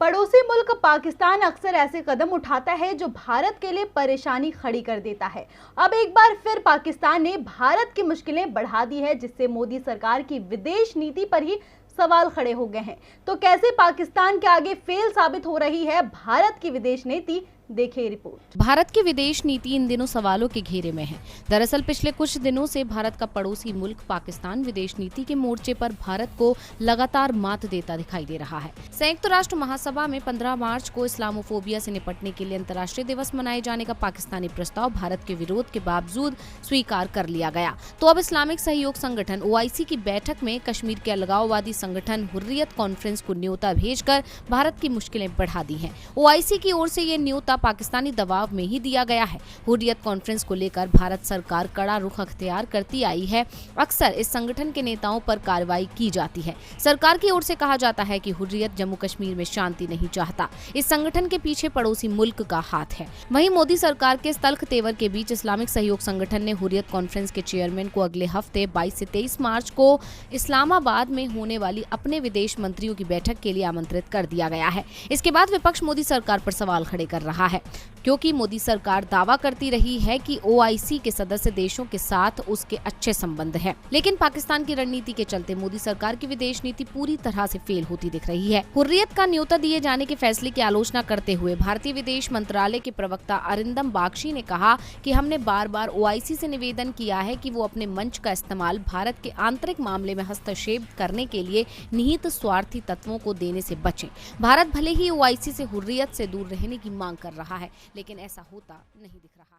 पड़ोसी मुल्क पाकिस्तान अक्सर ऐसे कदम उठाता है जो भारत के लिए परेशानी खड़ी कर देता है। अब एक बार फिर पाकिस्तान ने भारत की मुश्किलें बढ़ा दी है, जिससे मोदी सरकार की विदेश नीति पर ही सवाल खड़े हो गए हैं। तो कैसे पाकिस्तान के आगे फेल साबित हो रही है भारत की विदेश नीति, देखिए रिपोर्ट। भारत की विदेश नीति इन दिनों सवालों के घेरे में है। दरअसल पिछले कुछ दिनों से भारत का पड़ोसी मुल्क पाकिस्तान विदेश नीति के मोर्चे पर भारत को लगातार मात देता दिखाई दे रहा है। संयुक्त राष्ट्र महासभा में 15 मार्च को इस्लामोफोबिया से निपटने के लिए अंतर्राष्ट्रीय दिवस मनाए जाने का पाकिस्तानी प्रस्ताव भारत के विरोध के बावजूद स्वीकार कर लिया गया। तो अब इस्लामिक सहयोग संगठन OIC की बैठक में कश्मीर के अलगाववादी संगठन हुर्रियत कॉन्फ्रेंस को न्योता भेजकर भारत की मुश्किलें बढ़ा दी हैं। OIC की ओर से ये न्योता पाकिस्तानी दबाव में ही दिया गया है। हुर्रियत कॉन्फ्रेंस को लेकर भारत सरकार कड़ा रुख अख्तियार करती आई है। अक्सर इस संगठन के नेताओं पर कार्रवाई की जाती है। सरकार की ओर से कहा जाता है कि हुर्रियत जम्मू कश्मीर में शांति नहीं चाहता। इस संगठन के पीछे पड़ोसी मुल्क का हाथ है। वहीं मोदी सरकार के तल्ख तेवर के बीच इस्लामिक सहयोग संगठन ने हुर्रियत कॉन्फ्रेंस के चेयरमैन को अगले हफ्ते 22 से 23 मार्च को इस्लामाबाद में होने वाली अपने विदेश मंत्रियों की बैठक के लिए आमंत्रित कर दिया गया है। इसके बाद विपक्ष मोदी सरकार पर सवाल खड़े कर रहा है, क्योंकि मोदी सरकार दावा करती रही है कि OIC के सदस्य देशों के साथ उसके अच्छे संबंध हैं। लेकिन पाकिस्तान की रणनीति के चलते मोदी सरकार की विदेश नीति पूरी तरह से फेल होती दिख रही है। हुर्रियत का न्योता दिए जाने के फैसले की आलोचना करते हुए भारतीय विदेश मंत्रालय के प्रवक्ता अरिंदम बागची ने कहा कि हमने बार बार OIC से निवेदन किया है कि वो अपने मंच का इस्तेमाल भारत के आंतरिक मामले में हस्तक्षेप करने के लिए निहित स्वार्थी तत्वों को देने से बचें। भारत भले ही OIC से हुर्रियत से दूर रहने की मांग कर रहा है, लेकिन ऐसा होता नहीं दिख रहा।